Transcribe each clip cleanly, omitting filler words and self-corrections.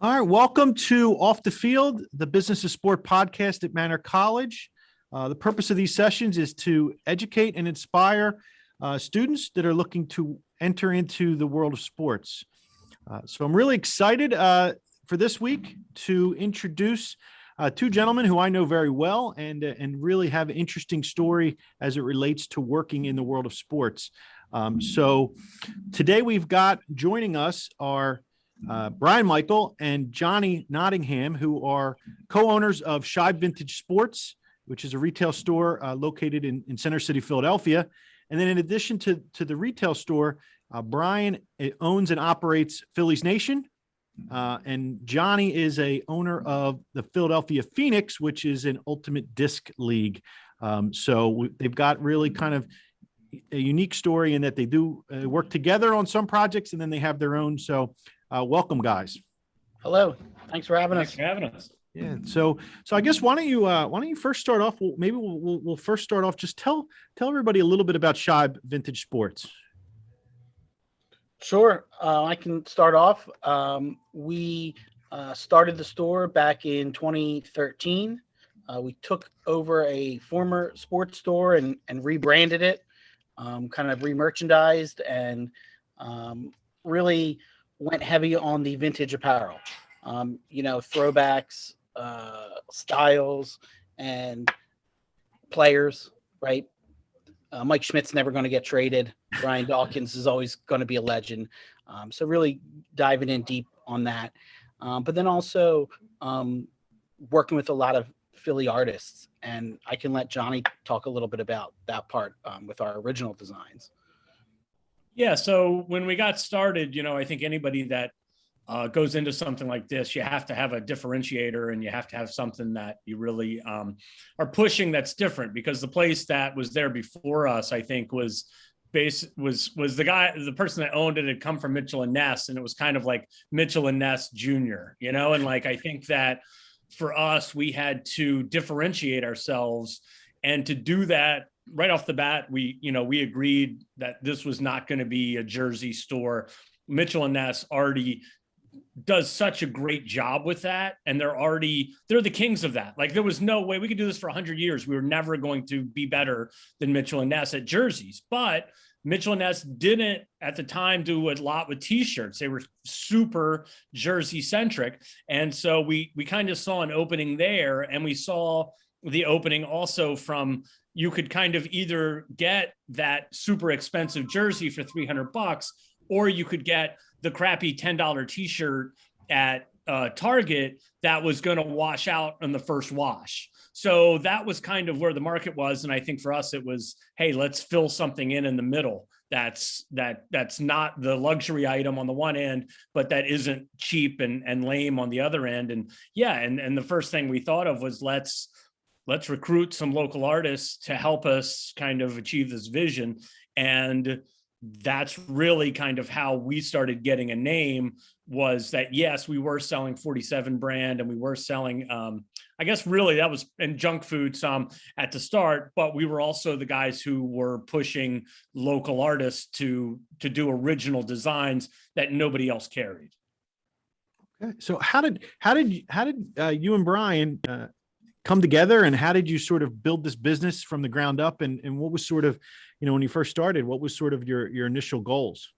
All right, welcome to Off the Field, the Business of Sport podcast at Manor College. The purpose of these sessions is to educate and inspire students that are looking to enter into the world of sports. So I'm really excited for this week to introduce two gentlemen who I know very well and really have an interesting story as it relates to working in the world of sports. So today we've got joining us are Brian Michael and Johnny Nottingham, who are co-owners of Shibe Vintage Sports, which is a retail store located in Center City, Philadelphia. And then in addition to the retail store, Brian owns and operates Phillies Nation. And Johnny is a owner of the Philadelphia Phoenix, which is an ultimate disc league. They've got really kind of a unique story in that they do work together on some projects and then they have their own. So welcome, guys. Hello. Thanks for having us. Yeah. So I guess why don't you first start off? Maybe we'll first start off. Just tell everybody a little bit about Shibe Vintage Sports. Sure. I can start off. We started the store back in 2013. We took over a former sports store and rebranded it, kind of re-merchandised, and really went heavy on the vintage apparel, throwbacks, styles, and players, right? Mike Schmidt's never going to get traded. Brian Dawkins is always going to be a legend. So really diving in deep on that. But then also working with a lot of Philly artists. And I can let Johnny talk a little bit about that part with our original designs. Yeah. So when we got started, I think anybody that goes into something like this, you have to have a differentiator and you have to have something that you really are pushing that's different, because the place that was there before us, I think was the person that owned it had come from Mitchell and Ness, and it was kind of like Mitchell and Ness Jr., and like, I think that for us, we had to differentiate ourselves, and to do that right off the bat, we agreed that this was not going to be a jersey store. Mitchell and Ness already does such a great job with that. And they're the kings of that. Like, there was no way we could do this for 100 years. We were never going to be better than Mitchell and Ness at jerseys. But Mitchell and Ness didn't at the time do a lot with t-shirts. They were super jersey centric. And so we kind of saw an opening there, and we saw the opening also from, you could kind of either get that super expensive jersey for $300, or you could get the crappy $10 t-shirt at Target that was going to wash out on the first wash. So that was kind of where the market was. And I think for us, it was, hey, let's fill something in the middle. That's not the luxury item on the one end, but that isn't cheap and lame on the other end. And yeah. And the first thing we thought of was let's recruit some local artists to help us kind of achieve this vision. And that's really kind of how we started getting a name, was that, yes, we were selling 47 brand, and we were selling, I guess really that was in junk food some at the start, but we were also the guys who were pushing local artists to do original designs that nobody else carried. Okay. So how did you and Brian come together, and how did you sort of build this business from the ground up, and what was sort of, when you first started, what was sort of your initial goals?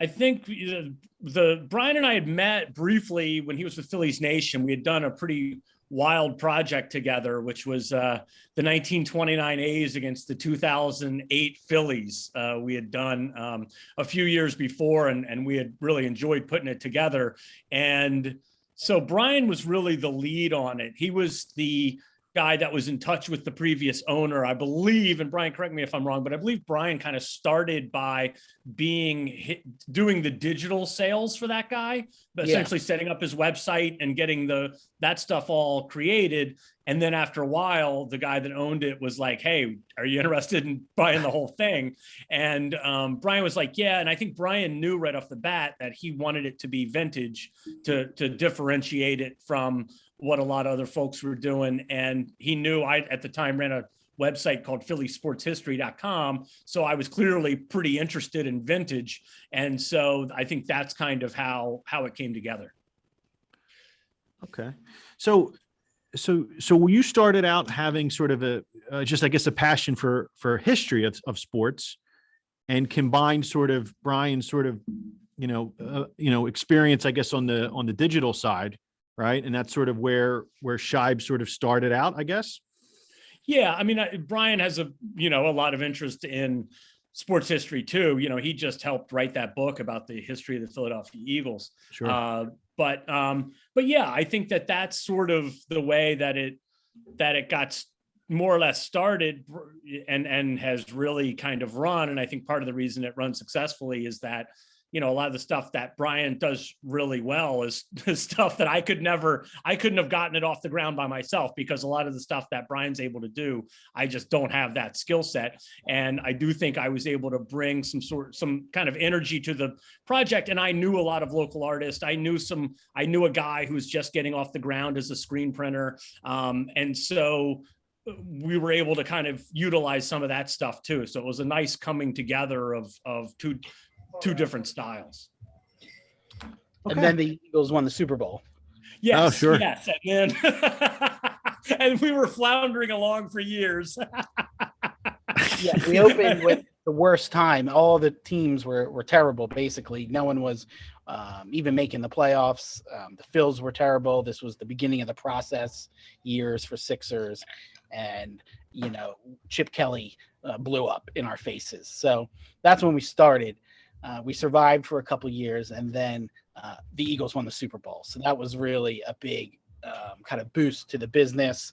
I think the Brian and I had met briefly when he was with Phillies Nation. We had done a pretty wild project together, which was the 1929 A's against the 2008 Phillies. We had done a few years before, and we had really enjoyed putting it together. And so Brian was really the lead on it. He was the guy that was in touch with the previous owner, I believe, and Brian, correct me if I'm wrong, but I believe Brian kind of started by doing the digital sales for that guy, but essentially setting up his website and getting that stuff all created. And then after a while, the guy that owned it was like, hey, are you interested in buying the whole thing? And Brian was like, yeah. And I think Brian knew right off the bat that he wanted it to be vintage to differentiate it from what a lot of other folks were doing. And he knew I, at the time, ran a website called phillysportshistory.com. So I was clearly pretty interested in vintage. And so I think that's kind of how it came together. Okay. So you started out having sort of just, I guess, a passion for history of sports, and combined sort of Brian's sort of, experience, I guess, on the digital side. Right. And that's sort of where Shibe sort of started out, I guess. Yeah, I mean, Brian has a lot of interest in sports history too. He just helped write that book about the history of the Philadelphia Eagles. Sure. But yeah, I think that that's sort of the way that it got more or less started, and has really kind of run. And I think part of the reason it runs successfully is that a lot of the stuff that Brian does really well is stuff that I couldn't have gotten it off the ground by myself, because a lot of the stuff that Brian's able to do, I just don't have that skill set. And I do think I was able to bring some kind of energy to the project. And I knew a lot of local artists. I knew a guy who was just getting off the ground as a screen printer. And so we were able to kind of utilize some of that stuff too. So it was a nice coming together of two different styles. And then the Eagles won the Super Bowl. Yes, oh, sure. Yes, and then and we were floundering along for years. Yeah, we opened with the worst time. All the teams were terrible. Basically, no one was even making the playoffs. The Phils were terrible. This was the beginning of the process years for Sixers, and Chip Kelly blew up in our faces. So that's when we started. We survived for a couple of years, and then the Eagles won the Super Bowl. So that was really a big kind of boost to the business.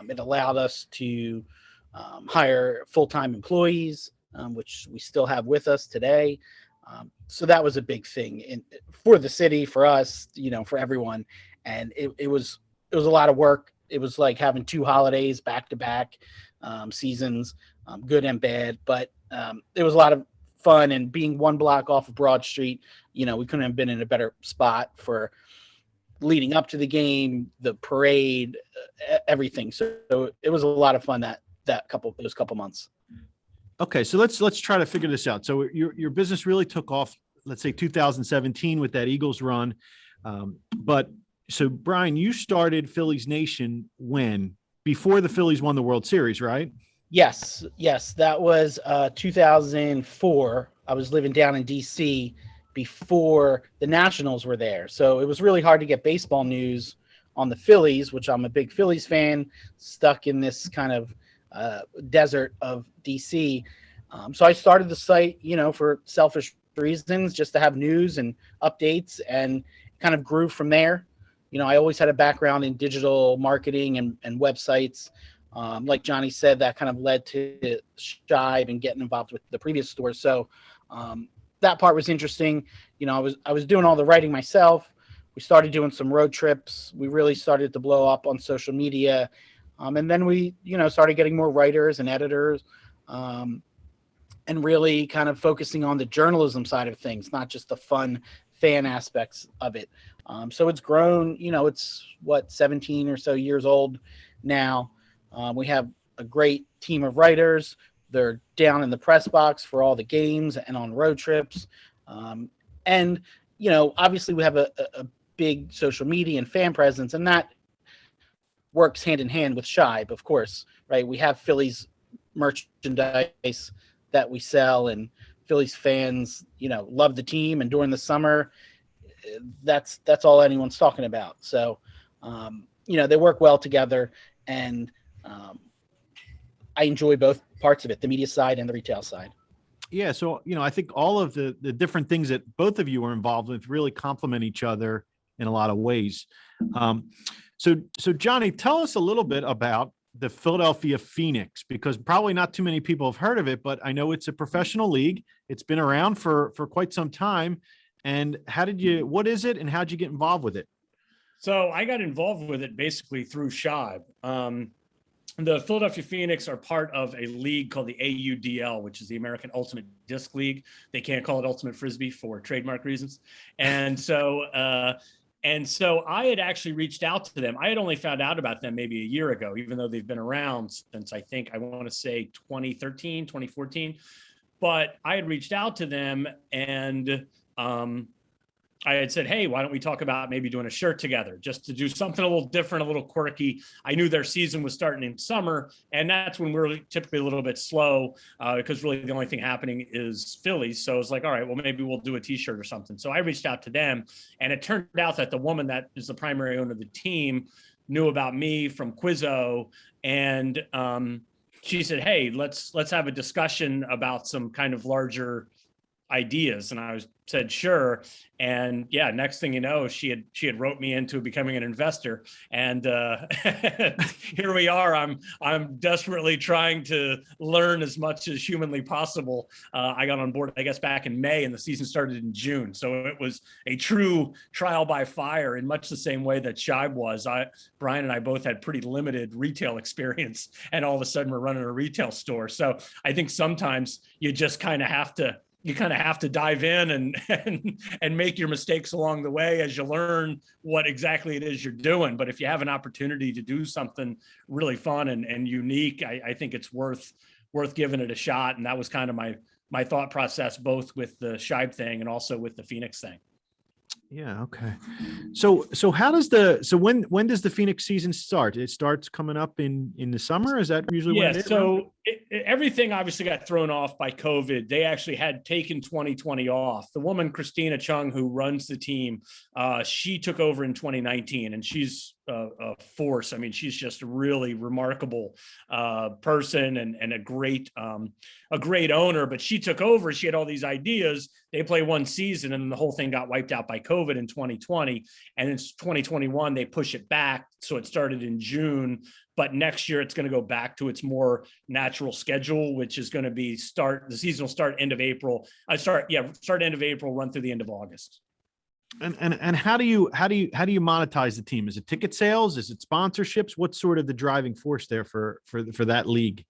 It allowed us to hire full-time employees, which we still have with us today. So that was a big thing for the city, for us, for everyone. And it was a lot of work. It was like having two holidays back-to-back seasons, good and bad. But it was a lot of fun, and being one block off of Broad Street, we couldn't have been in a better spot for leading up to the game, the parade, everything. So it was a lot of fun those couple months. Okay, so let's try to figure this out. So your business really took off, let's say 2017 with that Eagles run. But so Brian, you started Phillies Nation when? Before the Phillies won the World Series, right? Yes, that was 2004. I was living down in DC before the Nationals were there. So it was really hard to get baseball news on the Phillies, which I'm a big Phillies fan, stuck in this kind of desert of DC. So I started the site, for selfish reasons, just to have news and updates, and kind of grew from there. I always had a background in digital marketing and websites. Like Johnny said, that kind of led to Shibe and getting involved with the previous store. So that part was interesting. I was doing all the writing myself. We started doing some road trips. We really started to blow up on social media. And then we, started getting more writers and editors, and really kind of focusing on the journalism side of things, not just the fun fan aspects of it. So it's grown, it's 17 or so years old now. We have a great team of writers. They're down in the press box for all the games and on road trips. And, obviously we have a big social media and fan presence, and that works hand in hand with Shibe, of course, right? We have Phillies merchandise that we sell, and Phillies fans, love the team. And during the summer, that's all anyone's talking about. So, they work well together, and I enjoy both parts of it, the media side and the retail side. Yeah. So, I think all of the different things that both of you are involved with really complement each other in a lot of ways. So Johnny, tell us a little bit about the Philadelphia Phoenix, because probably not too many people have heard of it, but I know it's a professional league. It's been around for quite some time. And what is it, and how'd you get involved with it? So I got involved with it basically through Shibe. The Philadelphia Phoenix are part of a league called the AUDL, which is the American Ultimate Disc League. They can't call it Ultimate Frisbee for trademark reasons. And so I had actually reached out to them. I had only found out about them maybe a year ago, even though they've been around since I want to say 2013, 2014. But I had reached out to them, and I had said, hey, why don't we talk about maybe doing a shirt together, just to do something a little different, a little quirky. I knew their season was starting in summer, and that's when we're typically a little bit slow because really the only thing happening is Phillies. So it's like, all right, well, maybe we'll do a t-shirt or something. So I reached out to them, and it turned out that the woman that is the primary owner of the team knew about me from Quizzo, and she said, hey, let's have a discussion about some kind of larger ideas. And said sure. And yeah, next thing you know, she had wrote me into becoming an investor, and here we are. I'm desperately trying to learn as much as humanly possible. I got on board, I guess, back in May, and the season started in June, so it was a true trial by fire, in much the same way that Shibe was. Brian and I both had pretty limited retail experience, and all of a sudden we're running a retail store. So I think sometimes you just kind of have to dive in and make your mistakes along the way as you learn what exactly it is you're doing. But if you have an opportunity to do something really fun and unique, I think it's worth giving it a shot. And that was kind of my thought process, both with the Shibe thing and also with the Phoenix thing. Yeah. Okay. So when does the Phoenix season start? It starts coming up in the summer. Is that usually when it is? So everything obviously got thrown off by COVID. They actually had taken 2020 off. The woman, Christina Chung, who runs the team, she took over in 2019, and she's a force. I mean, she's just a really remarkable person and a great owner. But she took over. She had all these ideas. They play one season, and the whole thing got wiped out by COVID in 2020. And in 2021, they push it back. So it started in June. But next year, it's going to go back to its more natural schedule, which is going to be the season will start end of April. Start end of April, run through the end of August. And how do you monetize the team? Is it ticket sales? Is it sponsorships? What's sort of the driving force there for that league?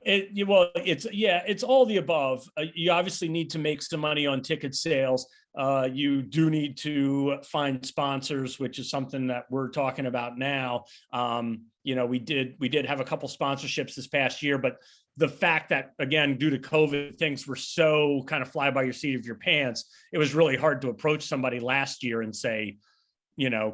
It's all the above. You obviously need to make some money on ticket sales. You do need to find sponsors, which is something that we're talking about now. We did have a couple sponsorships this past year, but the fact that, again, due to COVID, things were so kind of fly by your seat of your pants, it was really hard to approach somebody last year and say,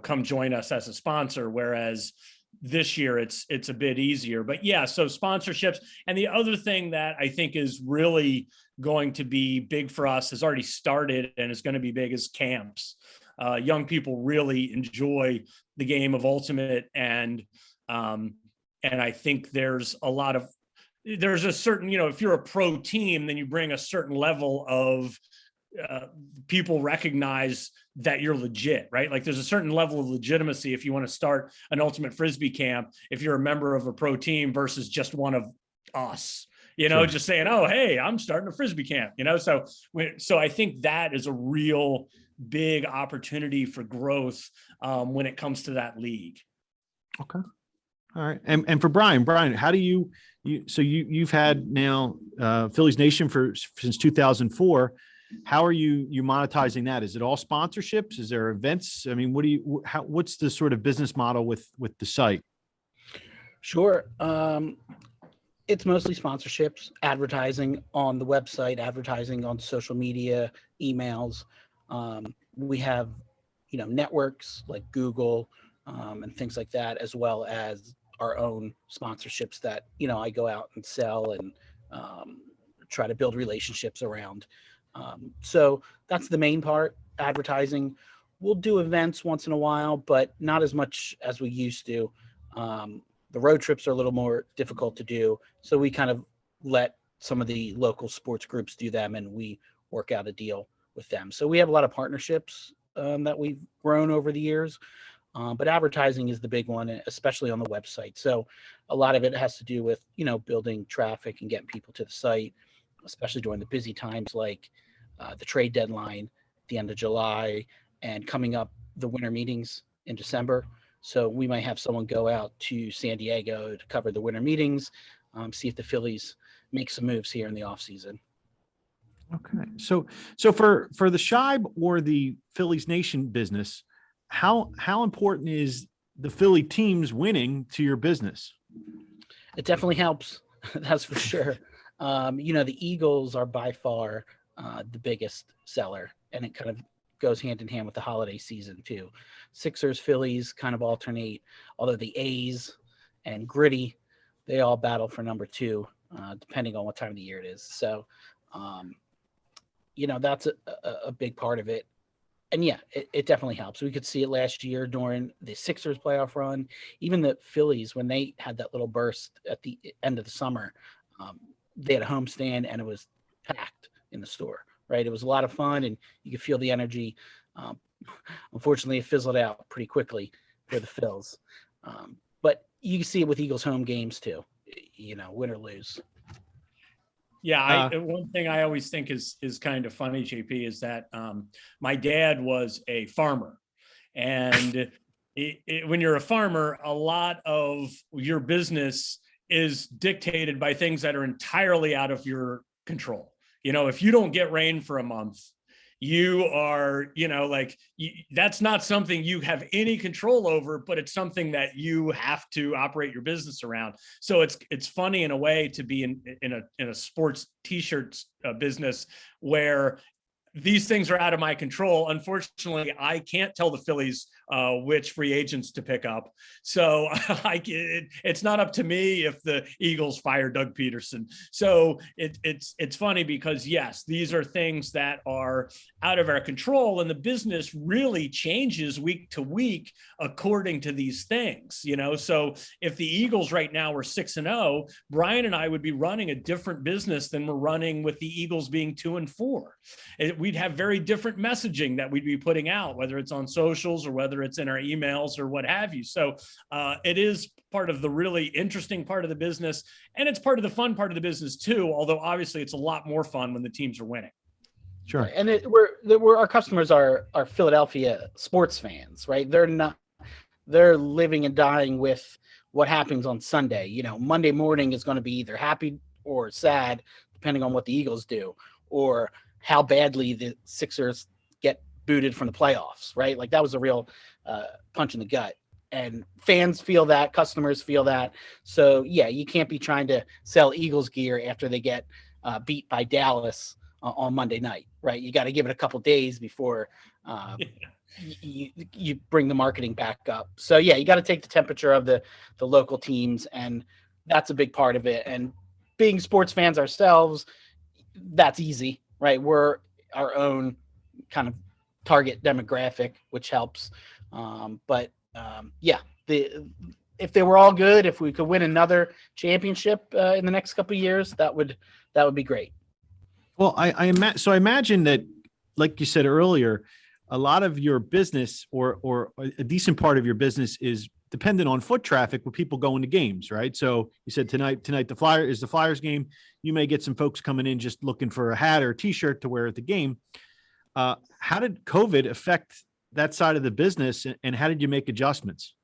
come join us as a sponsor. Whereas this year it's a bit easier. But yeah, so sponsorships. And the other thing that I think is really going to be big for us, has already started and is going to be big, is camps. Young people really enjoy the game of Ultimate, and I think there's a certain, if you're a pro team, then you bring a certain level of people recognize that you're legit, right? Like there's a certain level of legitimacy if you want to start an Ultimate Frisbee camp, if you're a member of a pro team versus just one of us, Sure. Just saying, oh, hey, I'm starting a Frisbee camp, so I think that is a real big opportunity for growth when it comes to that league. Okay. All right. And for Brian, how do you've had now Phillies Nation since 2004. How are you monetizing that? Is it all sponsorships? Is there events? I mean, what's the sort of business model with the site? Sure. It's mostly sponsorships, advertising on the website, advertising on social media, emails. We have, networks like Google and things like that, as well as our own sponsorships that, I go out and sell and try to build relationships around. So that's the main part, advertising. We'll do events once in a while, but not as much as we used to. The road trips are a little more difficult to do. So we kind of let some of the local sports groups do them, and we work out a deal with them. So we have a lot of partnerships that we've grown over the years. But advertising is the big one, especially on the website. So a lot of it has to do with, building traffic and getting people to the site, especially during the busy times like the trade deadline at the end of July, and coming up the winter meetings in December. So we might have someone go out to San Diego to cover the winter meetings, see if the Phillies make some moves here in the off season. Okay. So for the Shibe or the Phillies Nation business, how important is the Philly teams winning to your business? It definitely helps. That's for sure. The Eagles are by far the biggest seller, and it kind of goes hand in hand with the holiday season too. Sixers, Phillies kind of alternate, although the A's and Gritty, they all battle for number 2, depending on what time of the year it is. So, that's a big part of it. And yeah, it definitely helps. We could see it last year during the Sixers playoff run, even the Phillies, when they had that little burst at the end of the summer, they had a homestand and it was packed in the store, right? It was a lot of fun and you could feel the energy. Unfortunately, it fizzled out pretty quickly for the Phils. But you can see it with Eagles home games too, win or lose. Yeah, one thing I always think is kind of funny, JP, is that my dad was a farmer, and when you're a farmer, a lot of your business is dictated by things that are entirely out of your control. If you don't get rain for a month, you are, that's not something you have any control over, but it's something that you have to operate your business around. So it's funny in a way to be in a sports t-shirt business where these things are out of my control. Unfortunately, I can't tell the Phillies which free agents to pick up. So it's not up to me if the Eagles fire Doug Peterson. So it's funny because, yes, these are things that are out of our control, and the business really changes week to week according to these things. So if the Eagles right now were 6-0, Brian and I would be running a different business than we're running with the Eagles being 2-4. We'd have very different messaging that we'd be putting out, whether it's on socials or whether it's in our emails or what have you. So it is part of the really interesting part of the business, and it's part of the fun part of the business too, although obviously it's a lot more fun when the teams are winning. Sure. And our customers are Philadelphia sports fans, right? They're living and dying with what happens on Sunday. Monday morning is going to be either happy or sad, depending on what the Eagles do, or how badly the Sixers get booted from the playoffs, right? Like that was a real punch in the gut. And fans feel that, customers feel that. So yeah, you can't be trying to sell Eagles gear after they get beat by Dallas on Monday night, right? You got to give it a couple days before you bring the marketing back up. So yeah, you got to take the temperature of the local teams, and that's a big part of it. And being sports fans ourselves, that's easy, right? We're our own kind of target demographic, which helps. If they were all good, if we could win another championship in the next couple of years, that would be great. Well, I imagine that, like you said earlier, a lot of your business or a decent part of your business is dependent on foot traffic with people going to games, right? So you said tonight the Flyers game. You may get some folks coming in just looking for a hat or a t-shirt to wear at the game. How did COVID affect that side of the business, and how did you make adjustments?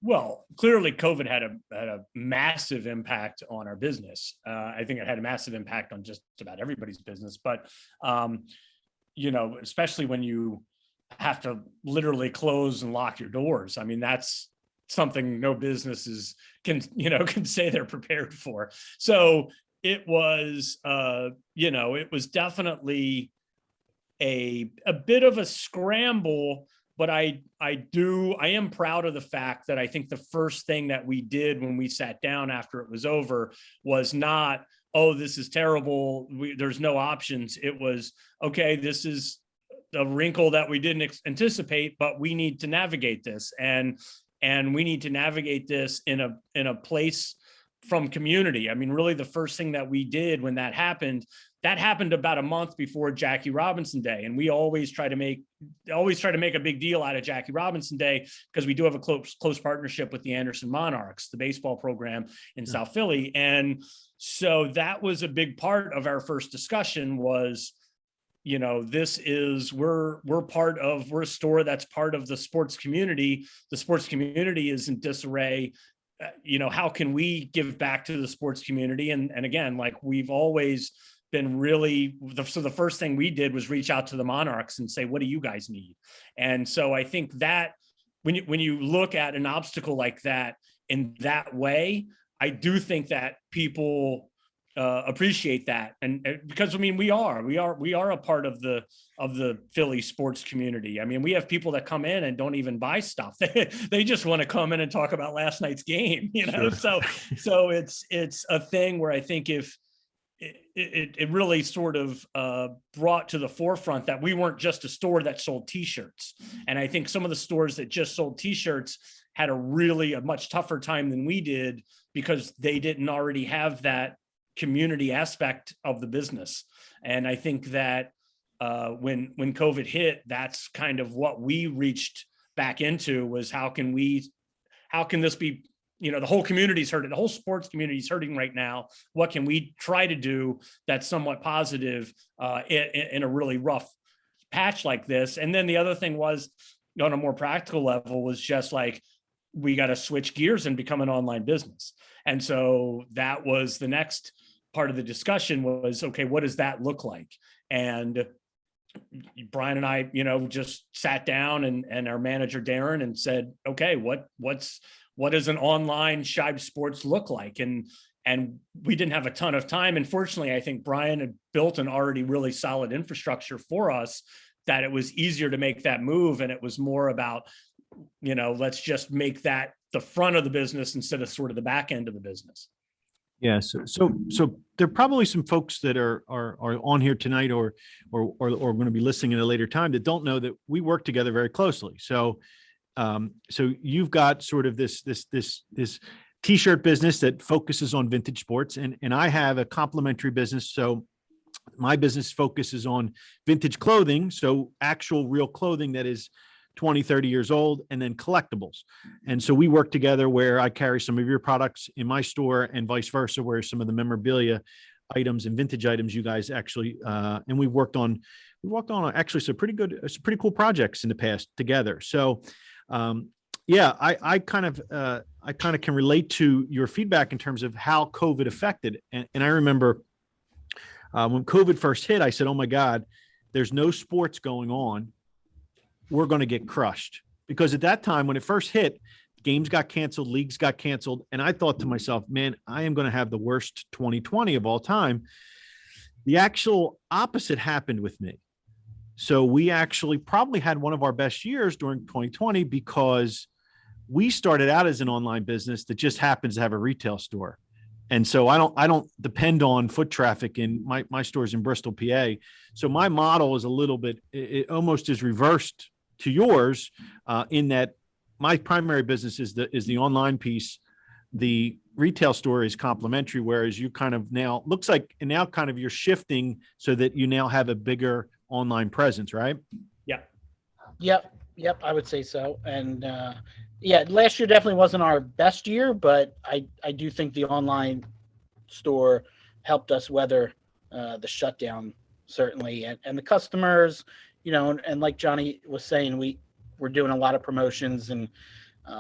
Well, clearly COVID had a massive impact on our business. I think it had a massive impact on just about everybody's business, but especially when you have to literally close and lock your doors. I mean, that's something no businesses can say they're prepared for. So it was, it was definitely a bit of a scramble, but I am proud of the fact that I think the first thing that we did when we sat down after it was over was not, oh, this is terrible, there's no options. It was, okay, this is a wrinkle that we didn't anticipate, but we need to navigate this, and we need to navigate this in a place from community. I mean, really the first thing that we did when that happened about a month before Jackie Robinson Day. And we always try to make a big deal out of Jackie Robinson Day, because we do have a close partnership with the Anderson Monarchs, the baseball program in South Philly. And so that was a big part of our first discussion was, we're a store that's part of the sports community. The sports community is in disarray. How can we give back to the sports community? And again, like we've always been so the first thing we did was reach out to the Monarchs and say, what do you guys need? And so I think that when you look at an obstacle like that in that way, I do think that people appreciate that. And because, I mean, we are a part of the Philly sports community. I mean, we have people that come in and don't even buy stuff. They just want to come in and talk about last night's game, you know? Sure. So it's a thing where I think if it really sort of brought to the forefront that we weren't just a store that sold t-shirts. And I think some of the stores that just sold t-shirts had a much tougher time than we did, because they didn't already have that community aspect of the business. And I think that when COVID hit, that's kind of what we reached back into, was how can this be, you know, the whole community's hurting, the whole sports community is hurting right now. What can we try to do that's somewhat positive in a really rough patch like this? And then the other thing was, on a more practical level, was just like, we got to switch gears and become an online business. And so that was the next part of the discussion, was, okay, what does that look like? And Brian and I, you know, just sat down and our manager, Darren, and said, okay, what does an online Shibe Sports look like? And we didn't have a ton of time. And fortunately, I think Brian had built an already really solid infrastructure for us, that it was easier to make that move. And it was more about, you know, let's just make that the front of the business instead of sort of the back end of the business. Yeah. So there are probably some folks that are on here tonight or going to be listening at a later time that don't know that we work together very closely. So you've got sort of this t-shirt business that focuses on vintage sports, and I have a complementary business. So my business focuses on vintage clothing. So actual real clothing that is 20, 30 years old, and then collectibles. And so we work together where I carry some of your products in my store and vice versa, where some of the memorabilia items and vintage items you guys actually, and we worked on actually some pretty cool projects in the past together. So yeah, I kind of can relate to your feedback in terms of how COVID affected. And I remember when COVID first hit, I said, oh my God, there's no sports going on. We're going to get crushed. Because at that time, when it first hit, games got canceled, leagues got canceled. And I thought to myself, man, I am going to have the worst 2020 of all time. The actual opposite happened with me. So we actually probably had one of our best years during 2020, because we started out as an online business that just happens to have a retail store. And so I don't depend on foot traffic in my stores in Bristol, PA. So my model is a little bit, it almost is reversed to yours, in that my primary business is the online piece. The retail store is complementary, whereas you kind of now looks like, and now kind of you're shifting so that you now have a bigger online presence, right? Yeah. Yep. I would say so. And yeah, last year definitely wasn't our best year, but I do think the online store helped us weather the shutdown, certainly. And the customers, you know, and like Johnny was saying, we're doing a lot of promotions and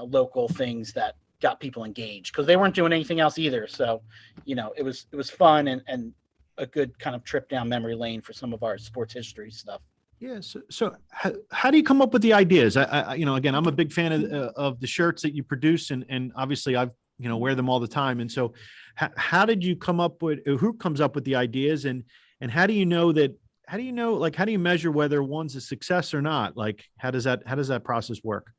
local things that got people engaged, because they weren't doing anything else either. So, you know, it was fun and a good kind of trip down memory lane for some of our sports history stuff. Yeah. So how do you come up with the ideas? I you know, again, I'm a big fan of the shirts that you produce, and obviously I've, you know, wear them all the time. And so how did you come up with, who comes up with the ideas, and how do you know, like, how do you measure whether one's a success or not? Like, how does that process work?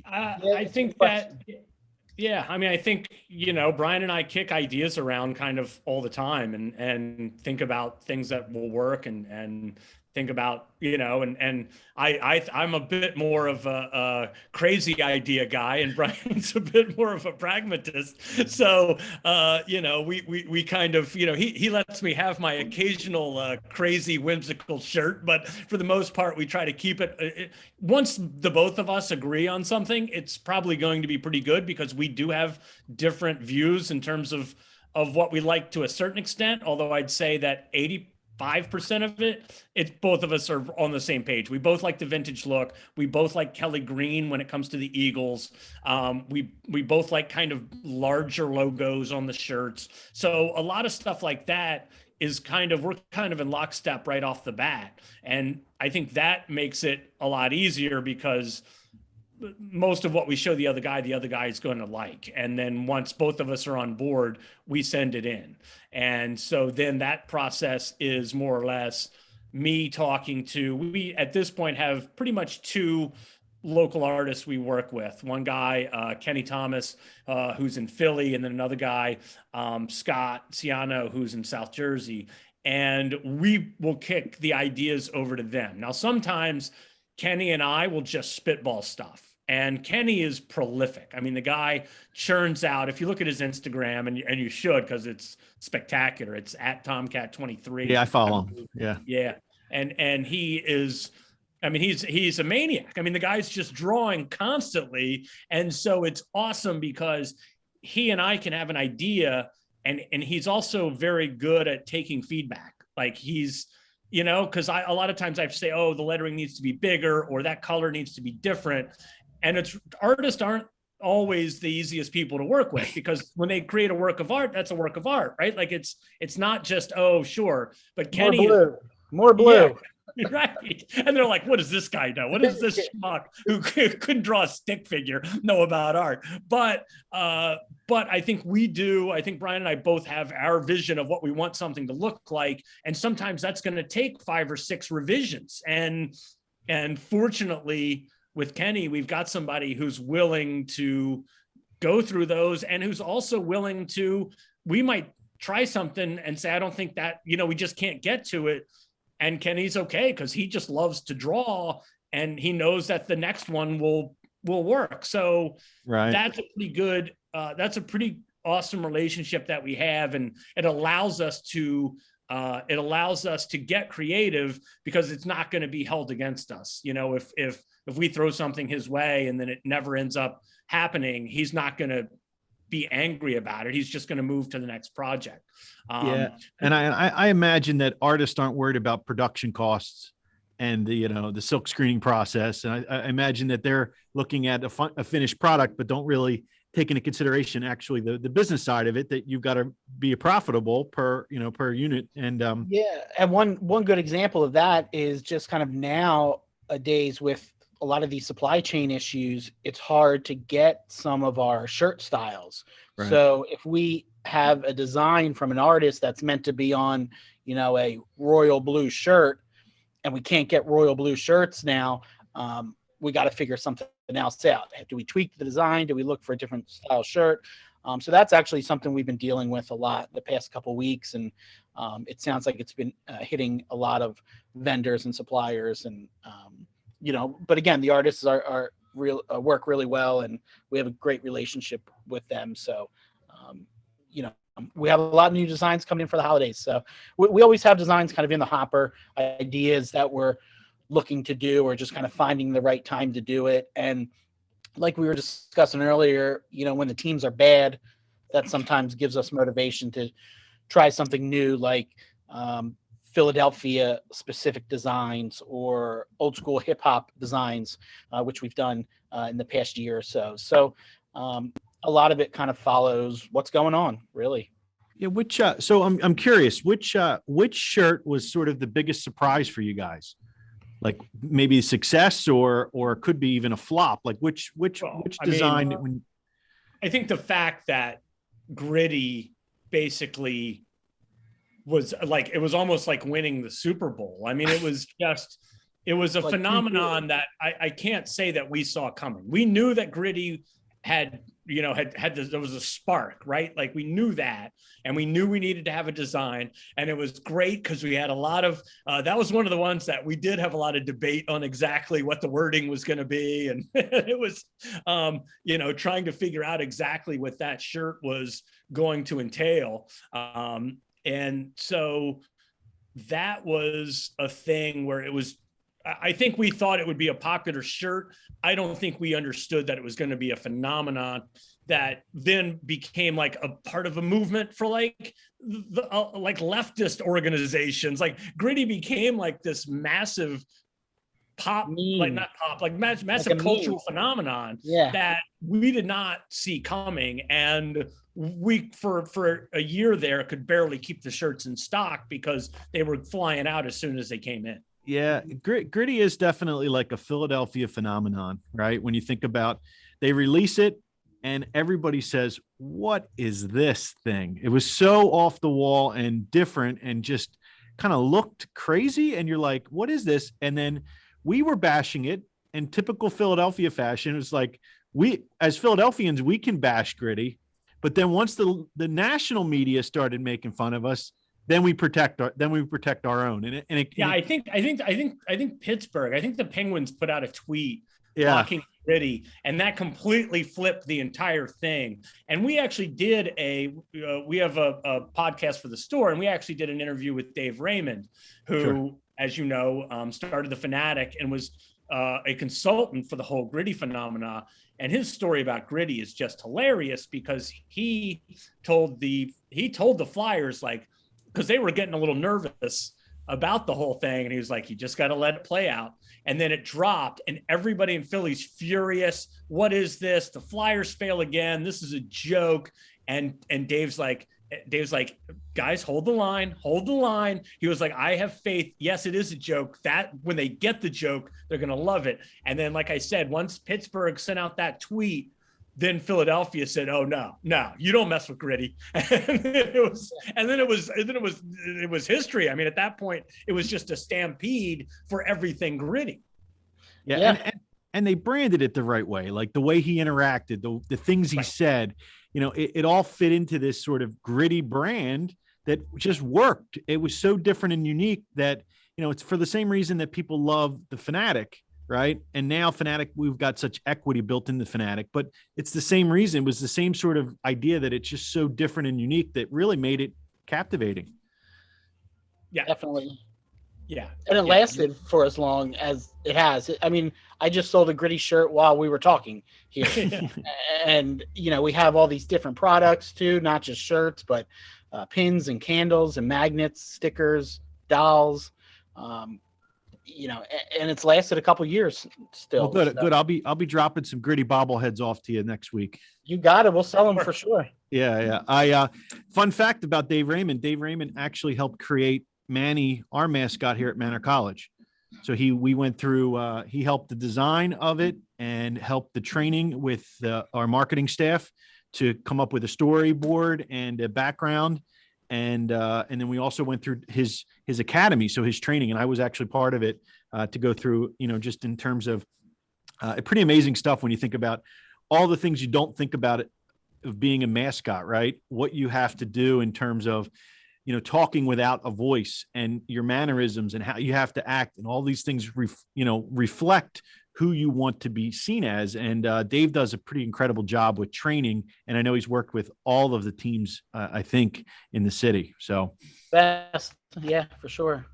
I think that, yeah, I mean, I think, you know, Brian and I kick ideas around kind of all the time, and think about things that will work, and think about, you know, and I'm a bit more of a crazy idea guy, and Brian's a bit more of a pragmatist. So, you know, we kind of, you know, he lets me have my occasional crazy whimsical shirt, but for the most part, we try to keep it. Once the both of us agree on something, it's probably going to be pretty good, because we do have different views in terms of what we like to a certain extent. Although I'd say that 85% of it's both of us are on the same page. We both like the vintage look. We both like Kelly Green when it comes to the Eagles. We both like kind of larger logos on the shirts. So a lot of stuff like that is we're kind of in lockstep right off the bat. And I think that makes it a lot easier, because most of what we show the other guy is going to like. And then once both of us are on board, we send it in. And so then that process is more or less me talking to, we at this point have pretty much two local artists we work with. One guy, Kenny Thomas, who's in Philly, and then another guy, Scott Ciano, who's in South Jersey. And we will kick the ideas over to them. Now, sometimes Kenny and I will just spitball stuff. And Kenny is prolific. I mean, the guy churns out, if you look at his Instagram, and you should, because it's spectacular. It's at Tomcat23. Yeah, I follow him. Yeah. Yeah. And he is, I mean, he's a maniac. I mean, the guy's just drawing constantly. And so it's awesome because he and I can have an idea, and he's also very good at taking feedback. Like he's, you know, because a lot of times I have to say, oh, the lettering needs to be bigger, or that color needs to be different. And artists aren't always the easiest people to work with, because when they create a work of art, that's a work of art, right? Like it's not just, oh, sure, but Kenny, more blue. Yeah, right. And they're like, what does this guy know? What does this schmuck who couldn't draw a stick figure know about art? But I think I think Brian and I both have our vision of what we want something to look like. And sometimes that's going to take 5 or 6 revisions. And fortunately, with Kenny, we've got somebody who's willing to go through those, and who's also willing to, we might try something and say, I don't think that, we just can't get to it. And Kenny's okay, because he just loves to draw, and he knows that the next one will work. So right. That's a pretty awesome relationship that we have. And it allows us to get creative, because it's not going to be held against us. If we throw something his way and then it never ends up happening, he's not going to be angry about it. He's just going to move to the next project. Yeah. And I imagine that artists aren't worried about production costs and the silk screening process. And I imagine that they're looking at a finished product, but don't really take into consideration actually the business side of it, that you've got to be profitable per unit. And yeah. And one good example of that is just kind of nowadays with a lot of these supply chain issues, it's hard to get some of our shirt styles. Right. So if we have a design from an artist that's meant to be on, a royal blue shirt, and we can't get royal blue shirts now, we got to figure something else out. Do we tweak the design? Do we look for a different style shirt? So that's actually something we've been dealing with a lot the past couple of weeks. And it sounds like it's been hitting a lot of vendors and suppliers, and but again, the artists are work really well, and we have a great relationship with them. So, we have a lot of new designs coming in for the holidays. So we always have designs kind of in the hopper, ideas that we're looking to do, or just kind of finding the right time to do it. And like we were discussing earlier, when the teams are bad, that sometimes gives us motivation to try something new, like Philadelphia specific designs or old school hip hop designs, which we've done in the past year or so. So a lot of it kind of follows what's going on, really. Yeah. So I'm curious, which shirt was sort of the biggest surprise for you guys? Like maybe success, or it could be even a flop. Like which design? I think the fact that Gritty basically was like, it was almost like winning the Super Bowl. I mean, it was a like phenomenon that I can't say that we saw coming. We knew that Gritty had there was a spark, right? Like we knew that, and we knew we needed to have a design, and it was great because we had a lot of, that was one of the ones that we did have a lot of debate on exactly what the wording was going to be. And it was, trying to figure out exactly what that shirt was going to entail. And so that was a thing where I think we thought it would be a popular shirt. I don't think we understood that it was going to be a phenomenon that then became like a part of a movement for like like leftist organizations. Like Gritty became like this massive massive cultural phenomenon that we did not see coming. And we, for a year there, could barely keep the shirts in stock because they were flying out as soon as they came in. Yeah, gritty is definitely like a Philadelphia phenomenon, right? When you think about, they release it and everybody says, "What is this thing?" It was so off the wall and different and just kind of looked crazy. And you're like, "What is this?" And then we were bashing it in typical Philadelphia fashion. It was like, we as Philadelphians, we can bash gritty, but then once the national media started making fun of us, then we protect our own. Yeah, I think Pittsburgh. I think the Penguins put out a tweet Yeah. talking gritty, and that completely flipped the entire thing. And we actually did we have a podcast for the store, and we actually did an interview with Dave Raymond, who, Sure. as you know, started the Fanatic and was a consultant for the whole gritty phenomena. And his story about gritty is just hilarious because he told the Flyers, like, because they were getting a little nervous about the whole thing. And he was like, you just got to let it play out. And then it dropped and everybody in Philly's furious. What is this? The Flyers fail again. This is a joke. And Dave's like, guys, hold the line. He was like, I have faith. Yes, it is a joke. That when they get the joke, they're going to love it. And then, like I said, once Pittsburgh sent out that tweet, then Philadelphia said, "Oh no, you don't mess with gritty." And then it was history. I mean, at that point, it was just a stampede for everything gritty. Yeah. And they branded it the right way, like the way he interacted, the things he said, it all fit into this sort of gritty brand that just worked. It was so different and unique that, it's for the same reason that people love the Fanatic, right? And now Fanatic, we've got such equity built in the Fanatic, but it's the same reason. It was the same sort of idea that it's just so different and unique that really made it captivating. Yeah, definitely. Yeah. And it lasted for as long as it has. I mean, I just sold a gritty shirt while we were talking here. And, we have all these different products too, not just shirts, but pins and candles and magnets, stickers, dolls, and it's lasted a couple years still. Well, good. Good. I'll be dropping some gritty bobbleheads off to you next week. You got it. We'll sell them for sure. Yeah. Fun fact about Dave Raymond. Dave Raymond actually helped create Manny, our mascot here at Manor College. So we went through, he helped the design of it and helped the training with our marketing staff to come up with a storyboard and a background. And then we also went through his academy, so his training, and I was actually part of it to go through, just in terms of pretty amazing stuff when you think about all the things you don't think about it of being a mascot, right? What you have to do in terms of, talking without a voice and your mannerisms and how you have to act, and all these things, reflect who you want to be seen as. And Dave does a pretty incredible job with training. And I know he's worked with all of the teams, I think, in the city. So best. Yeah, for sure.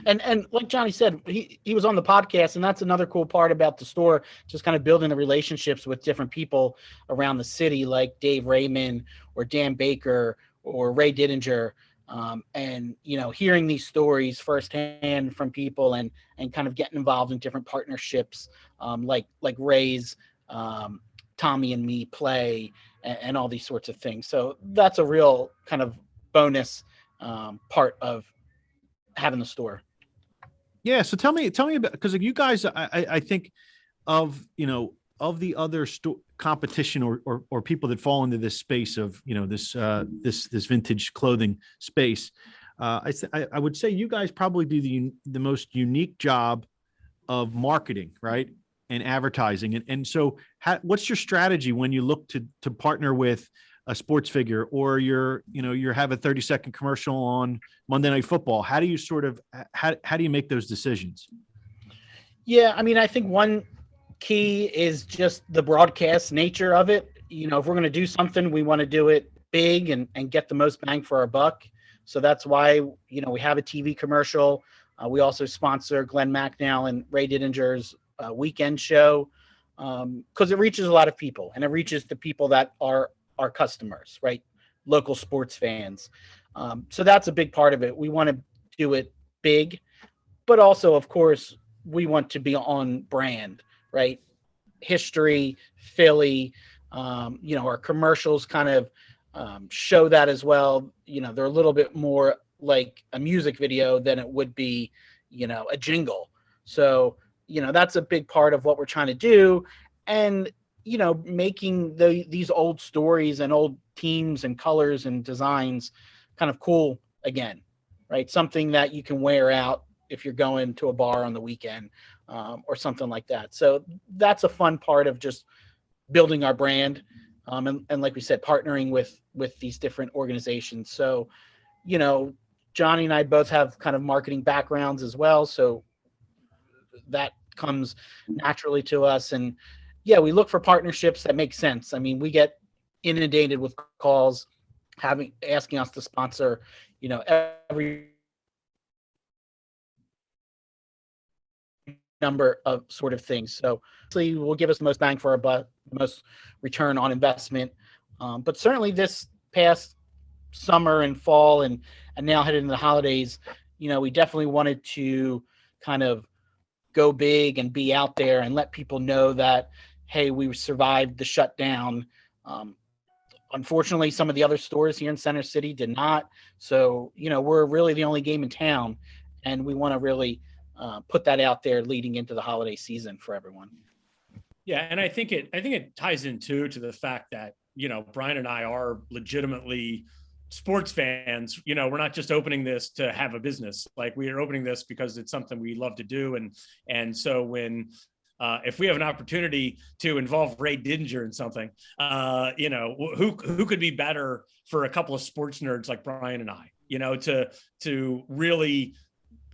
And like Johnny said, he was on the podcast, and that's another cool part about the store, just kind of building the relationships with different people around the city, like Dave Raymond or Dan Baker or Ray Didinger. And, hearing these stories firsthand from people and kind of getting involved in different partnerships, like Ray's, Tommy and Me play and all these sorts of things. So that's a real kind of bonus, part of having the store. Yeah. So tell me about, because you guys, I think of the other competition or people that fall into this space of, this vintage clothing space. I would say you guys probably do the most unique job of marketing, right? And advertising. And so what's your strategy when you look to partner with a sports figure, or you have a 30-second commercial on Monday Night Football? How do you how do you make those decisions? Yeah. I mean, I think one key is just the broadcast nature of it. If we're going to do something, we want to do it big and get the most bang for our buck. So that's why, we have a TV commercial. We also sponsor Glenn Macnow and Ray Didinger's weekend show, because it reaches a lot of people, and it reaches the people that are our customers, right? Local sports fans. So that's a big part of it. We want to do it big, but also, of course, we want to be on brand, right? History, Philly, our commercials kind of show that as well. They're a little bit more like a music video than it would be, a jingle. So, that's a big part of what we're trying to do. And, making these old stories and old teams and colors and designs kind of cool again, right? Something that you can wear out if you're going to a bar on the weekend, or something like that. So that's a fun part of just building our brand. And like we said, partnering with these different organizations. So, Johnny and I both have kind of marketing backgrounds as well. So that comes naturally to us. And yeah, we look for partnerships that make sense. I mean, we get inundated with calls asking us to sponsor, every number of sort of things. So will give us the most bang for our buck, the most return on investment. But certainly this past summer and fall and now headed into the holidays, we definitely wanted to kind of go big and be out there and let people know that, hey, we survived the shutdown. Unfortunately, some of the other stores here in Center City did not. So, we're really the only game in town, and we want to really put that out there leading into the holiday season for everyone. Yeah, and I think it ties in too to the fact that Brian and I are legitimately sports fans. We're not just opening this to have a business. Like, we are opening this because it's something we love to do, and so when if we have an opportunity to involve Ray Didinger in something, who could be better for a couple of sports nerds like Brian and I, to really,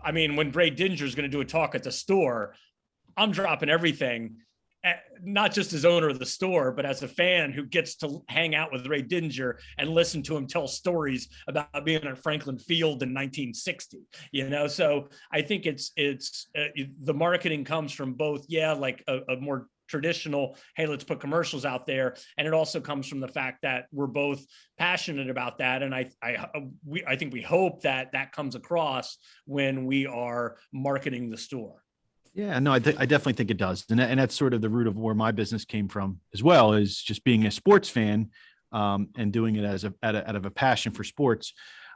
I mean, when Ray Didinger is going to do a talk at the store, I'm dropping everything, not just as owner of the store, but as a fan who gets to hang out with Ray Didinger and listen to him tell stories about being at Franklin Field in 1960, So I think it's the marketing comes from both, like a more traditional, hey, let's put commercials out there. And it also comes from the fact that we're both passionate about that. And I think we hope that comes across when we are marketing the store. Yeah, no, I definitely think it does. And that's sort of the root of where my business came from as well, is just being a sports fan, and doing it out of a passion for sports.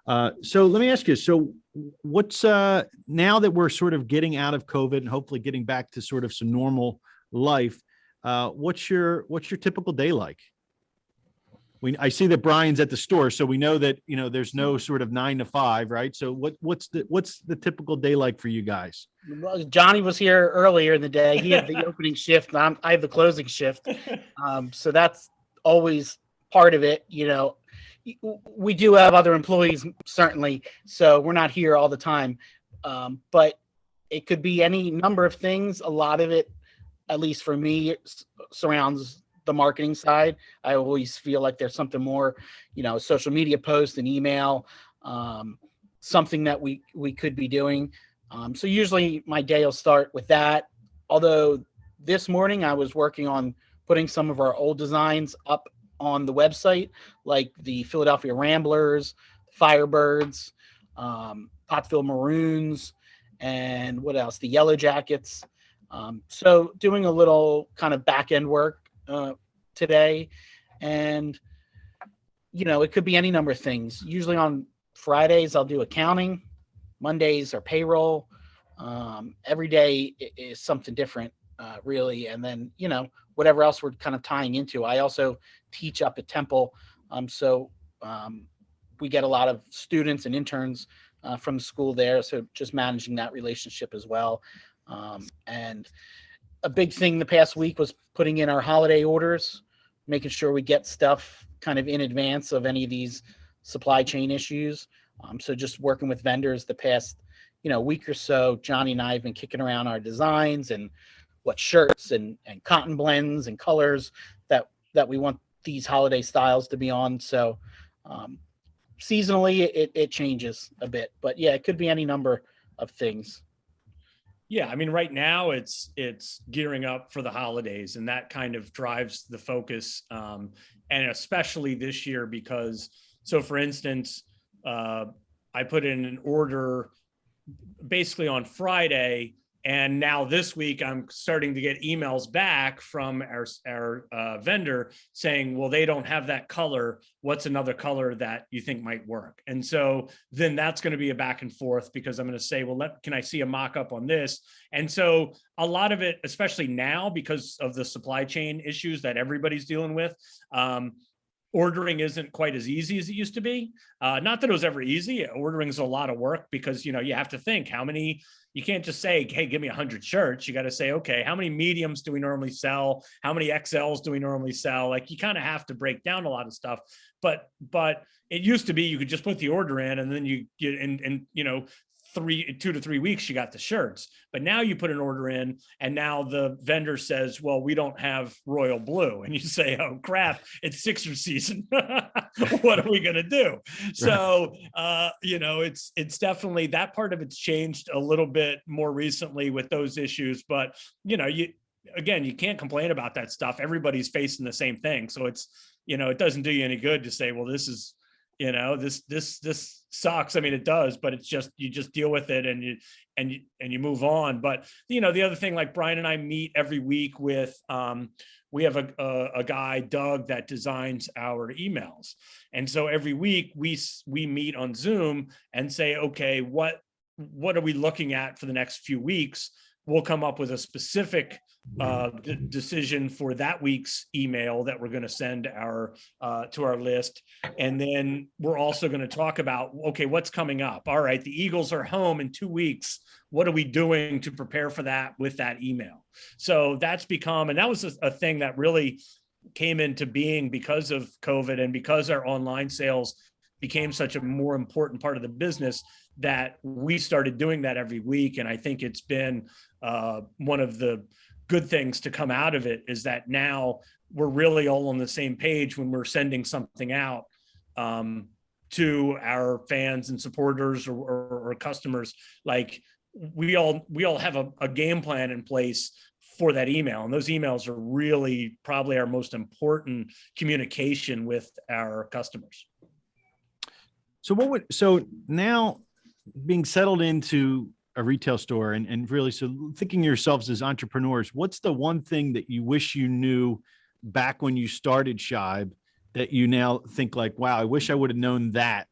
So let me ask you, so what's now that we're sort of getting out of COVID and hopefully getting back to sort of some normal life, what's your typical day like? I see that Brian's at the store, so we know that, there's no sort of 9 to 5, right? So what's the typical day like for you guys? Well, Johnny was here earlier in the day. He had the opening shift, and I have the closing shift. So that's always part of it. We do have other employees, certainly, so we're not here all the time. But it could be any number of things. A lot of it, at least for me, surrounds the marketing side. I always feel like there's something more, social media post and email, something that we could be doing. So usually my day will start with that. Although this morning I was working on putting some of our old designs up on the website, like the Philadelphia Ramblers, Firebirds, Pottsville Maroons, and what else? The Yellow Jackets. So doing a little kind of back end work today, and it could be any number of things. Usually on Fridays I'll do accounting, Mondays are payroll. Every day is something different, really. And then whatever else we're kind of tying into. I also teach up at Temple, so we get a lot of students and interns from the school there, so just managing that relationship as well. And a big thing the past week was putting in our holiday orders, making sure we get stuff kind of in advance of any of these supply chain issues. So just working with vendors the past, week or so, Johnny and I have been kicking around our designs and what shirts and cotton blends and colors that we want these holiday styles to be on. So seasonally it changes a bit, but yeah, it could be any number of things. Yeah, I mean, right now it's gearing up for the holidays, and that kind of drives the focus, and especially this year because, so for instance, I put in an order basically on Friday, And now this week, I'm starting to get emails back from our vendor saying, well, they don't have that color. What's another color that you think might work? And so then that's going to be a back and forth, because I'm going to say, well, can I see a mock-up on this? And so a lot of it, especially now because of the supply chain issues that everybody's dealing with, ordering isn't quite as easy as it used to be. Not that it was ever easy. Ordering is a lot of work, because, you have to think you can't just say, hey, give me 100 shirts. You got to say, okay, how many mediums do we normally sell? How many XLs do we normally sell? Like, you kind of have to break down a lot of stuff, but it used to be, you could just put the order in, and then you get in, 2 to 3 weeks, you got the shirts. But now you put an order in, and now the vendor says, well, we don't have royal blue. And you say, oh crap, it's Sixers season. What are we going to do? So, it's definitely, that part of it's changed a little bit more recently with those issues, but you can't complain about that stuff. Everybody's facing the same thing. So it's, it doesn't do you any good to say, well, this is, this sucks. I mean, it does, but it's just, you just deal with it and you move on. But, the other thing, like Brian and I meet every week with, we have a guy, Doug, that designs our emails. And so every week we meet on Zoom and say, okay, what are we looking at for the next few weeks? We'll come up with a specific decision for that week's email that we're going to send to our list. And then we're also going to talk about, okay, what's coming up? All right, the Eagles are home in 2 weeks. What are we doing to prepare for that with that email? So that's become, and that was a thing that really came into being because of COVID and because our online sales became such a more important part of the business, that we started doing that every week. And I think it's been one of the good things to come out of it, is that now we're really all on the same page when we're sending something out to our fans and supporters or customers. Like, we all have a game plan in place for that email. And those emails are really probably our most communication with our customers. So now being settled into a retail store and really, so thinking of yourselves as entrepreneurs, what's the one thing that you wish you knew back when you started Shibe that you now think like, wow, I wish I would have known that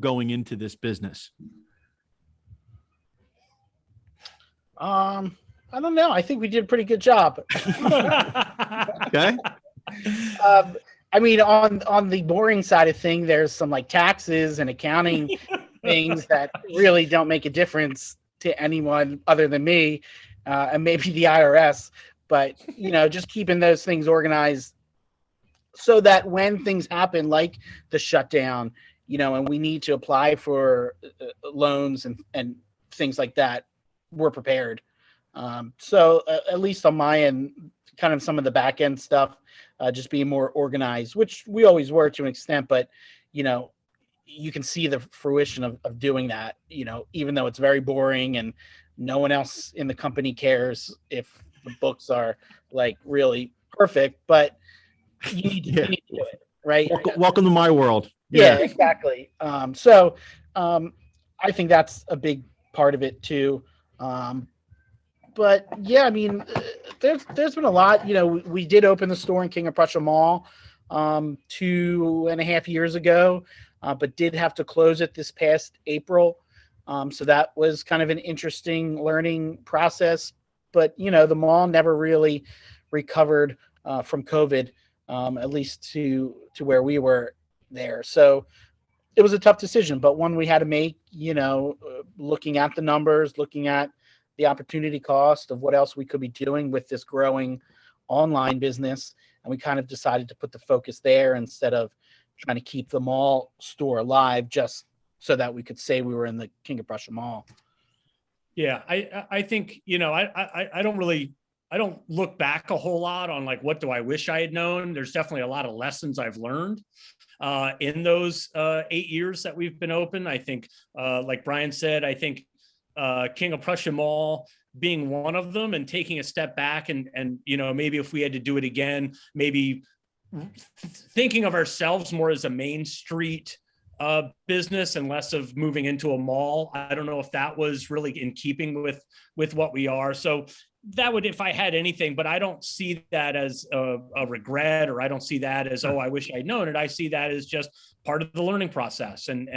going into this business? I don't know. I think we did a pretty good job. Okay. I mean, on the boring side of thing, there's some like taxes and accounting things that really don't make a difference to anyone other than me, and maybe the IRS. But, just keeping those things organized so that when things happen, like the shutdown, and we need to apply for loans and things like that, we're prepared. So at least on my end, kind of some of the back end stuff, just being more organized, which we always were to an extent, but, you can see the fruition of doing that, even though it's very boring and no one else in the company cares if the books are like really perfect, but you need to do it, right? Welcome to my world. Yeah, exactly. So I think that's a big part of it too. But yeah, I mean, there's been a lot. We did open the store in King of Prussia Mall 2.5 years ago, but did have to close it this past April. So that was kind of an interesting learning process. But the mall never really recovered from COVID, at least to where we were there. So it was a tough decision, but one we had to make. Looking at the numbers, looking at the opportunity cost of what else we could be doing with this growing online business. And we kind of decided to put the focus there instead of trying to keep the mall store alive just so that we could say we were in the King of Prussia Mall. Yeah, I think, I don't look back a whole lot on like, what do I wish I had known? There's definitely a lot of lessons I've learned in those 8 years that we've been open. I think, like Brian said, I think King of Prussia Mall being one of them, and taking a step back and maybe if we had to do it again, maybe thinking of ourselves more as a main street business and less of moving into a mall. I don't know if that was really in keeping with what we are. So that would, if I had anything, but I don't see that as a regret, or I don't see that as, oh, I wish I'd known it. I see that as just part of the learning process. And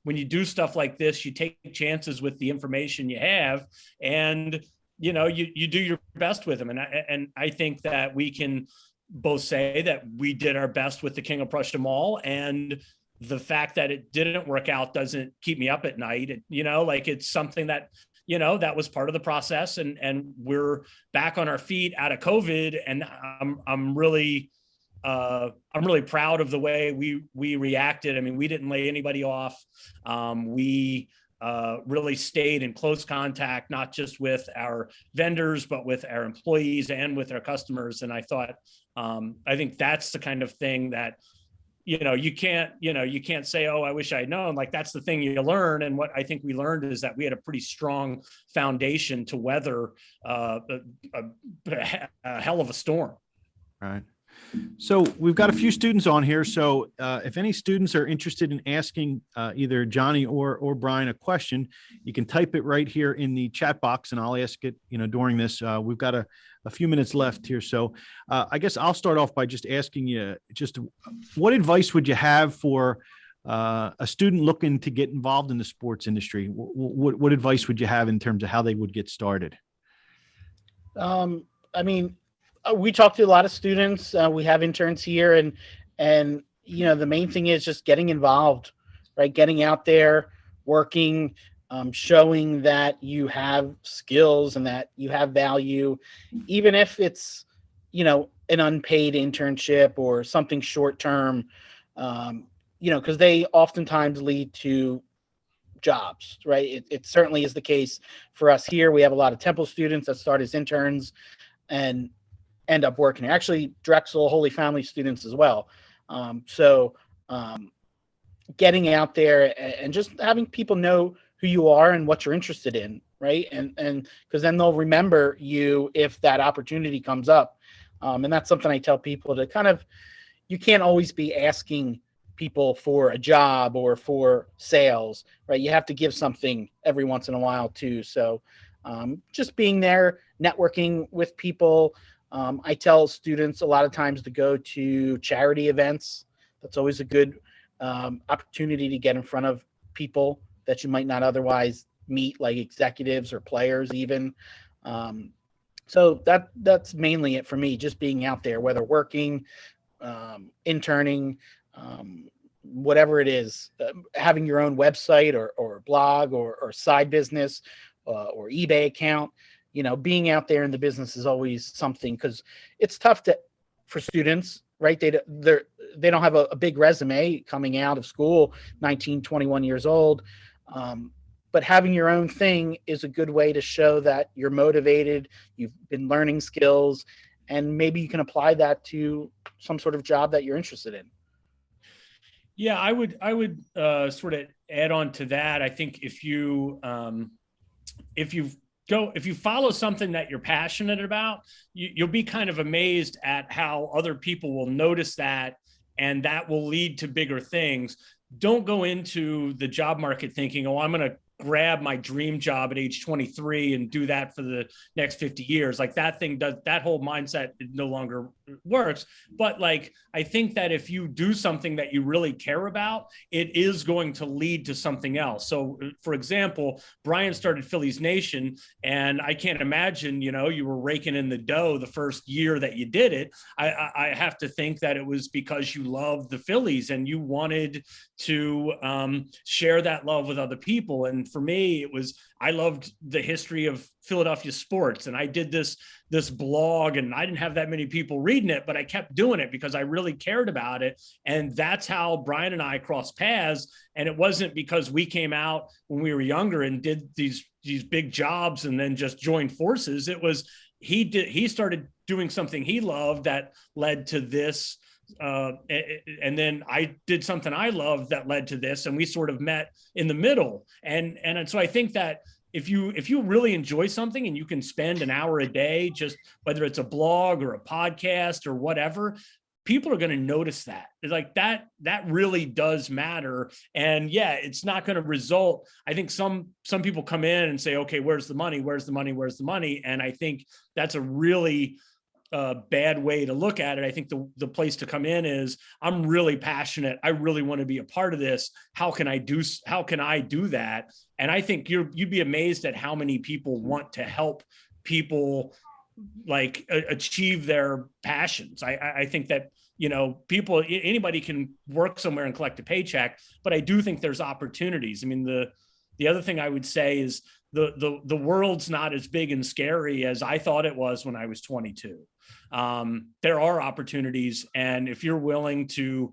when you do stuff like this, you take chances with the information you have, and you do your best with them. And I think that we can both say that we did our best with the King of Prussia Mall, and the fact that it didn't work out doesn't keep me up at night. It's something that, that was part of the process, and we're back on our feet out of COVID. And I'm really proud of the way we reacted. I mean, we didn't lay anybody off. We really stayed in close contact, not just with our vendors, but with our employees and with our customers. And I think that's the kind of thing that, you can't say, oh, I wish I'd known. Like, that's the thing you learn. And what I think we learned is that we had a pretty strong foundation to weather a hell of a storm. Right. So we've got a few students on here. So if any students are interested in asking either Johnny or Brian a question, you can type it right here in the chat box, and I'll ask it, during this. We've got a few minutes left here. So I guess I'll start off by just asking you, just what advice would you have for a student looking to get involved in the sports industry? What advice would you have in terms of how they would get started? We talk to a lot of students. We have interns here, and the main thing is just getting involved, right? Getting out there, working, showing that you have skills and that you have value, even if it's, an unpaid internship or something short term, because they oftentimes lead to jobs, right? It certainly is the case for us here. We have a lot of Temple students that start as interns and end up working. Actually, Drexel Holy Family students as well. Getting out there and just having people know who you are and what you're interested in, right? And because then they'll remember you if that opportunity comes up. And that's something I tell people to kind of, you can't always be asking people for a job or for sales, right? You have to give something every once in a while too. So just being there, networking with people. I tell students a lot of times to go to charity events. That's always a good opportunity to get in front of people that you might not otherwise meet, like executives or players even. So that's mainly it for me, just being out there, whether working, interning, whatever it is, having your own website or blog or side business or eBay account. Being out there in the business is always something, because it's tough for students, right? They don't have a big resume coming out of school, 19, 21 years old. But having your own thing is a good way to show that you're motivated, you've been learning skills, and maybe you can apply that to some sort of job that you're interested in. Yeah, I would sort of add on to that. I think if you follow something that you're passionate about, you'll be kind of amazed at how other people will notice that, and that will lead to bigger things. Don't go into the job market thinking, oh, I'm going to grab my dream job at age 23 and do that for the next 50 years. Like, that whole mindset no longer works. But I think that if you do something that you really care about, it is going to lead to something else. So for example, Brian started Phillies Nation, and I can't imagine, you were raking in the dough the first year that you did it. I have to think that it was because you loved the Phillies and you wanted to share that love with other people. And for me, I loved the history of Philadelphia sports, and I did this blog, and I didn't have that many people reading it, but I kept doing it because I really cared about it. And that's how Brian and I crossed paths. And it wasn't because we came out when we were younger and did these big jobs and then just joined forces. It was, he started doing something he loved that led to this. And then I did something I loved that led to this, and we sort of met in the middle. And so I think that if you really enjoy something and you can spend an hour a day, just whether it's a blog or a podcast or whatever, people are going to notice that. It's like that really does matter. And yeah, it's not going to result. I think some people come in and say, okay, where's the money? Where's the money? Where's the money? And I think that's a really bad way to look at it. I think the place to come in is, I'm really passionate. I really want to be a part of this. How can I do that? And I think you'd be amazed at how many people want to help people like achieve their passions. I think that, anybody can work somewhere and collect a paycheck, but I do think there's opportunities. I mean, the other thing I would say is the world's not as big and scary as I thought it was when I was 22. There are opportunities. And if you're willing to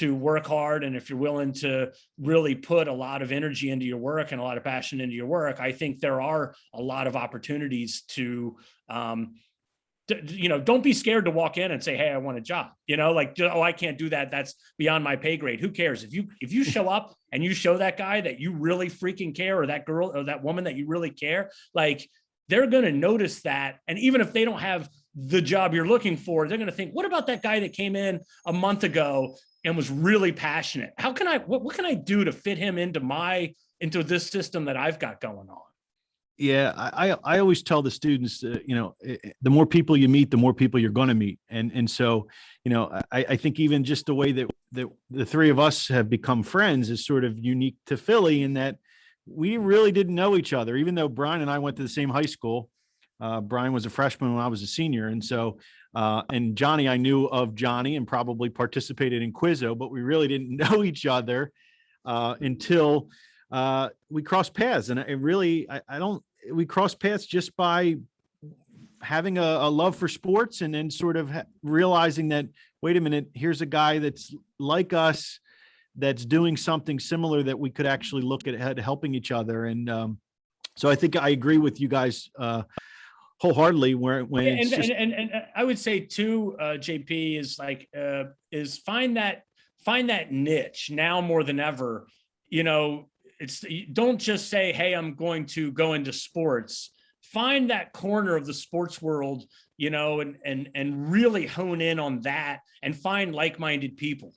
work hard, and if you're willing to really put a lot of energy into your work and a lot of passion into your work, I think there are a lot of opportunities to, don't be scared to walk in and say, hey, I want a job, oh, I can't do that. That's beyond my pay grade. Who cares? If you show up and you show that guy that you really freaking care, or that girl or that woman that you really care, like, they're going to notice that. And even if they don't have the job you're looking for, they're going to think, what about that guy that came in a month ago and was really passionate? What can I do to fit him into this system that I've got going on? Yeah, I always tell the students, the more people you meet, the more people you're going to meet. And so, I think even just the way that the three of us have become friends is sort of unique to Philly, in that we really didn't know each other, even though Brian and I went to the same high school. Brian was a freshman when I was a senior. And so, and Johnny, I knew of Johnny and probably participated in Quizzo, but we really didn't know each other until we crossed paths. And we crossed paths just by having a love for sports, and then sort of realizing that, wait a minute, here's a guy that's like us, that's doing something similar, that we could actually look at helping each other. And so I think I agree with you guys wholeheartedly, and I would say too, JP, is find that niche now more than ever. Don't just say, hey, I'm going to go into sports. Find that corner of the sports world, and really hone in on that, and find like-minded people.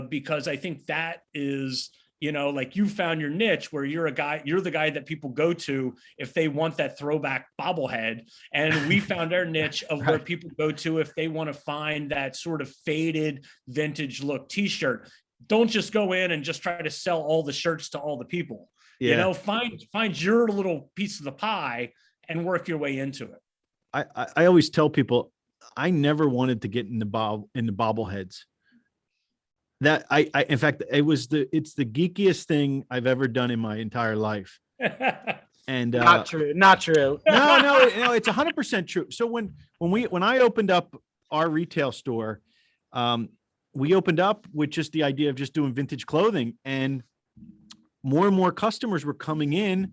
Because I think that is, like, you found your niche where you're the guy that people go to if they want that throwback bobblehead. And we found our niche of where people go to if they want to find that sort of faded vintage look t-shirt. Don't just go in and just try to sell all the shirts to all the people. Yeah. Find your little piece of the pie and work your way into it. I always tell people, I never wanted to get in the bobbleheads. That in fact, it's the geekiest thing I've ever done in my entire life. And not true. No, it's 100% true. So when I opened up our retail store, we opened up with just the idea of just doing vintage clothing, and more customers were coming in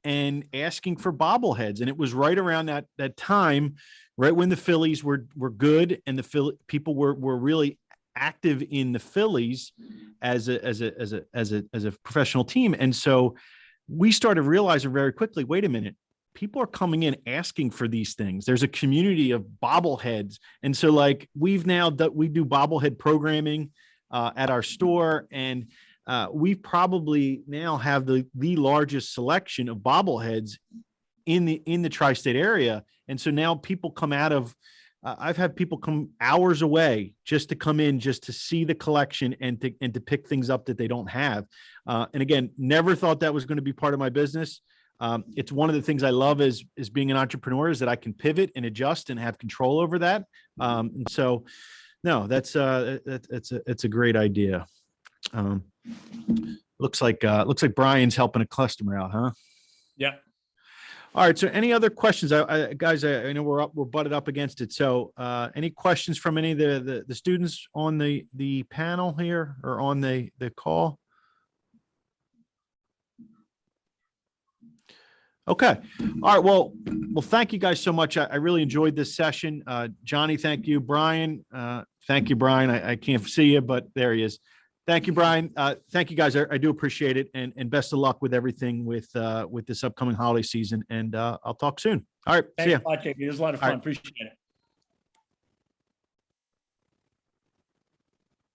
and asking for bobbleheads. And it was right around that time, right when the Phillies were good, and people were really active in the Phillies as a professional team. And so we started realizing very quickly, wait a minute, people are coming in asking for these things. There's a community of bobbleheads. And so, like, we do bobblehead programming at our store, and we probably now have the largest selection of bobbleheads in the tri-state area. And so now people come out of, I've had people come hours away just to come in, just to see the collection and to pick things up that they don't have. And again, never thought that was going to be part of my business. It's one of the things I love is being an entrepreneur, is that I can pivot and adjust and have control over that. And so, no, it's a great idea. Looks like Brian's helping a customer out, huh? Yeah. All right. So any other questions? Guys, I know we're butted up against it. So any questions from any of the students on the panel here or on the call? Okay. All right. Well, thank you guys so much. I really enjoyed this session. Johnny, thank you. Brian, thank you, Brian. I can't see you, but there he is. Thank you, Brian. Thank you, guys. I do appreciate it, and best of luck with everything with this upcoming holiday season. And I'll talk soon. All right. Thanks See ya. a lot, JP. It was a lot of fun. All right. Appreciate it.